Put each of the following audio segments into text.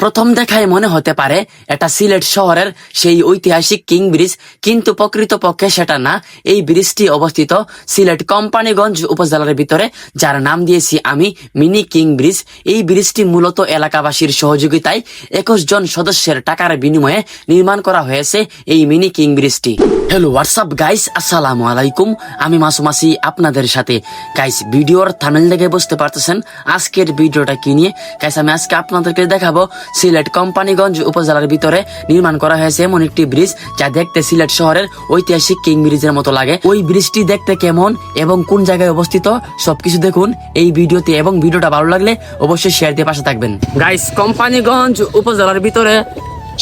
প্রথম দেখায় মনে হতে পারে এটা সিলেট শহরের সেই ঐতিহাসিক কিং ব্রিজ, কিন্তু প্রকৃতপক্ষে সেটা না। এই ব্রিজটি অবস্থিত সিলেট কোম্পানিগঞ্জ উপজেলার ভিতরে, যার নাম দিয়েছি আমি মিনি কিং ব্রিজ। এই ব্রিজটি মূলত এলাকাবাসীর সহযোগিতায় 21 জন সদস্যের টাকার বিনিময়ে নির্মাণ করা হয়েছে এই মিনি কিং ব্রিজটি। হ্যালো হোয়াটসঅ্যাপ গাইস, আসসালামু আলাইকুম। আমি মাসুম আছি আপনাদের সাথে। গাইস, ভিডিওর থাম্বনেল দেখে বুঝতে পারতেছেন আজকের ভিডিওটা কি নিয়ে। গাইস, আমি আজকে আপনাদেরকে দেখাবো সিলেট কোম্পানিগঞ্জ উপজেলার ভিতরে নির্মাণ করা হয়েছে এমন একটি ব্রিজ যা দেখতে সিলেট শহরের ঐতিহাসিক কিং ব্রিজের মতো লাগে। ওই ব্রিজটি দেখতে কেমন এবং কোন জায়গায় অবস্থিত সবকিছু দেখুন এই ভিডিওতে, এবং ভিডিওটা ভালো লাগলে অবশ্যই শেয়ার দিয়ে পাশে থাকবেন। গাইস, কোম্পানিগঞ্জ উপজেলার ভিতরে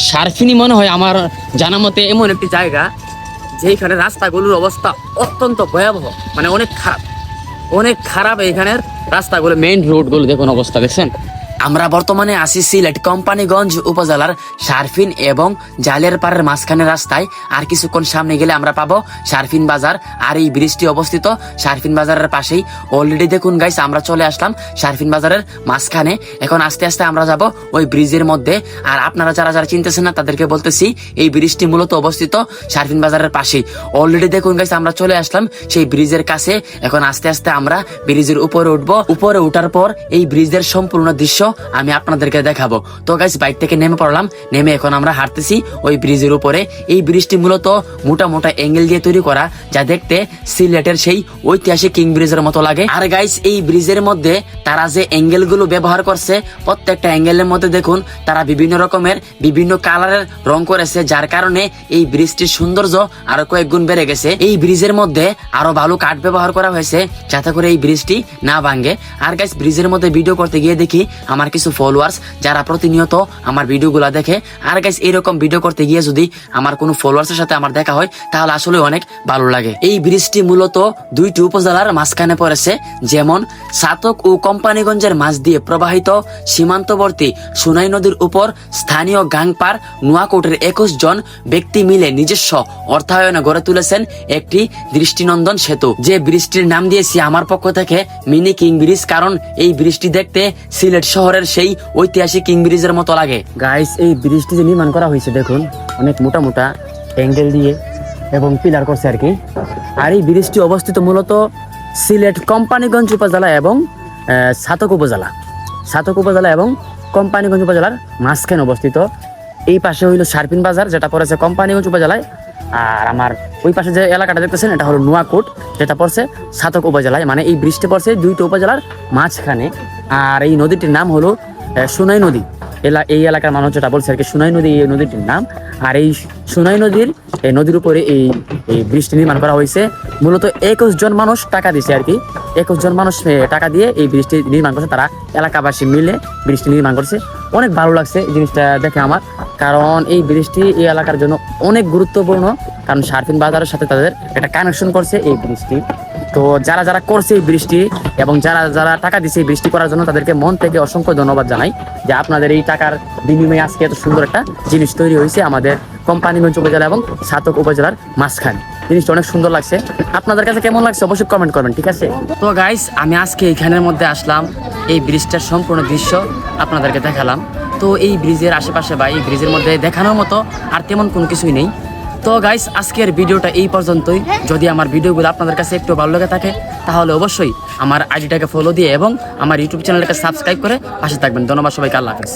সারফিনি মনে হয় আমার জানা মতে এমন একটি জায়গা যেখানে রাস্তাগুলোর অবস্থা অত্যন্ত ভয়াবহ, মানে অনেক খারাপ এখানের রাস্তাগুলো, মেইন রোডগুলো দেখুন অবস্থা দেখছেন। আমরা বর্তমানে আছি সিলেট কোম্পানিগঞ্জ উপজেলার সারফিন এবং জালের পাড়ের মাঝখানে রাস্তায়। আর কিছুক্ষণ সামনে গেলে আমরা পাবো সারফিন বাজার, আর এই ব্রিজটি অবস্থিত সারফিন বাজারের পাশেই। অলরেডি দেখুন গাইস, আমরা চলে আসলাম সারফিন বাজারের মাঝখানে। এখন আস্তে আস্তে আমরা যাব ওই ব্রিজের মধ্যে। আর আপনারা যারা যারা চিনতেছেন না তাদেরকে বলতেছি, এই ব্রিজটি মূলত অবস্থিত সারফিন বাজারের পাশেই। অলরেডি দেখুন গাইস, আমরা চলে আসলাম সেই ব্রিজের কাছে। এখন আস্তে আস্তে আমরা ব্রিজের উপরে উঠবো। উপরে উঠার পর এই ব্রিজের সম্পূর্ণ দৃশ্য আমি আপনাদেরকে দেখাবো। তো গাইস, বাইক থেকে নেমে পড়লাম, নেমে এখন আমরা হাঁটতেছি ওই ব্রিজের উপরে। এই ব্রিজটি মূলত মোটা মোটা অ্যাঙ্গেল দিয়ে তৈরি করা, যা দেখতে সিলেটের সেই ঐতিহাসিক কিং ব্রিজের মতো লাগে। আর গাইস, এই ব্রিজের মধ্যে তারা যে অ্যাঙ্গেল গুলো ব্যবহার করছে, প্রত্যেকটা অ্যাঙ্গেলের মধ্যে দেখুন তারা বিভিন্ন রকমের বিভিন্ন কালারের রং করেছে, যার কারণে এই ব্রিজটির সৌন্দর্য আরো কয়েক গুণ বেড়ে গেছে। এই ব্রিজের মধ্যে আরো ভালো কাঠ ব্যবহার করা হয়েছে যাতে করে এই ব্রিজটি না ভাঙে। আর গাইস, ব্রিজের মধ্যে ভিডিও করতে গিয়ে দেখি আমার কিছু ফলোয়ার্স যারা প্রতিনিয়ত আমার ভিডিওগুলো দেখে। আর গাইস, এরকম ভিডিও করতে গিয়ে যদি আমার কোনো ফলোয়ার্সের সাথে আমার দেখা হয় তাহলে আসলে অনেক ভালো লাগে। এই ব্রিজটি মূলত দুইটি উপজেলার মাঝখানে পড়েছে, যেমন সাতক ও কোম্পানিগঞ্জের মাঝ দিয়ে প্রবাহিত সীমান্তবর্তী সুনাই নদীর উপর স্থানীয় গাংপার নোয়াকোটের 21 জন ব্যক্তি মিলে নিজস্ব অর্থায়নে গড়ে তুলেছেন একটি দৃষ্টিনন্দন সেতু, যে ব্রিজটির নাম দিয়েছি আমার পক্ষ থেকে মিনি কিং ব্রিজ। কারণ এই ব্রিজটি দেখতে সিলেট শহরের সেই ঐতিহাসিক কিং ব্রিজের মতো লাগে। গাইস, এই ব্রিজটি যে নির্মাণ করা হয়েছে দেখুন অনেক মোটা মোটা অ্যাঙ্গেল দিয়ে এবং পিলার করছে আর কি। আর এই ব্রিজটি অবস্থিত মূলত সিলেট কোম্পানিগঞ্জ উপজেলা এবং সাতক উপজেলা এবং কোম্পানিগঞ্জ উপজেলার মাঝখানে অবস্থিত। এই পাশে হইল সারফিন বাজার, যেটা পড়েছে কোম্পানিগঞ্জ উপজেলায়। আর আমার ওই পাশে যে এলাকাটা দেখতেছেন এটা হলো নোয়াকোট, যেটা পড়ছে সাতক উপজেলায়। মানে এই ব্রিজটি পড়ছে দুইটা উপজেলার মাঝখানে। আর এই নদীটির নাম হলো সুনাই নদী। এই এলাকার মানুষ যেটা বলছে আর কি, সুনাই নদী এই নদীটির নাম। আর এই সুনাই নদীর উপরে এই ব্রিজটি নির্মাণ করা হয়েছে। মূলত 21 জন মানুষ টাকা দিয়েছে আর কি। 21 জন মানুষ টাকা দিয়ে এই ব্রিজটি নির্মাণ করছে, তারা এলাকাবাসী মিলে ব্রিজটি নির্মাণ করছে। অনেক ভালো লাগছে এই জিনিসটা দেখে আমার, কারণ এই ব্রিজটি এই এলাকার জন্য অনেক গুরুত্বপূর্ণ। কারণ সারফিন বাজারের সাথে তাদের একটা কানেকশন করছে এই ব্রিজটি। তো যারা যারা করছে এই বৃষ্টি এবং যারা যারা টাকা দিচ্ছে এই বৃষ্টি করার জন্য, তাদেরকে মন থেকে অসংখ্য ধন্যবাদ জানাই যে আপনাদের এই টাকার বিনিময়ে আজকে এত সুন্দর একটা জিনিস তৈরি হয়েছে আমাদের কোম্পানিগঞ্জ উপজেলা এবং সাতক উপজেলার মাঝখানে। জিনিসটা অনেক সুন্দর লাগছে। আপনাদের কাছে কেমন লাগছে অবশ্যই কমেন্ট করবেন, ঠিক আছে? তো গাইস, আমি আজকে এইখানের মধ্যে আসলাম, এই ব্রিজটার সম্পূর্ণ দৃশ্য আপনাদেরকে দেখালাম। তো এই ব্রিজের আশেপাশে বা এই ব্রিজের মধ্যে দেখানোর মতো আর তেমন কোনো কিছুই নেই। তো গাইস, আজকের ভিডিওটা এই পর্যন্তই। যদি আমার ভিডিওগুলো আপনাদের কাছে একটু ভালো লেগে থাকে তাহলে অবশ্যই আমার আইডিটাকে ফলো দিয়ে এবং আমার ইউটিউব চ্যানেলটাকে সাবস্ক্রাইব করে পাশে থাকবেন। ধন্যবাদ সবাইকে, আল্লাহ হাফেজ।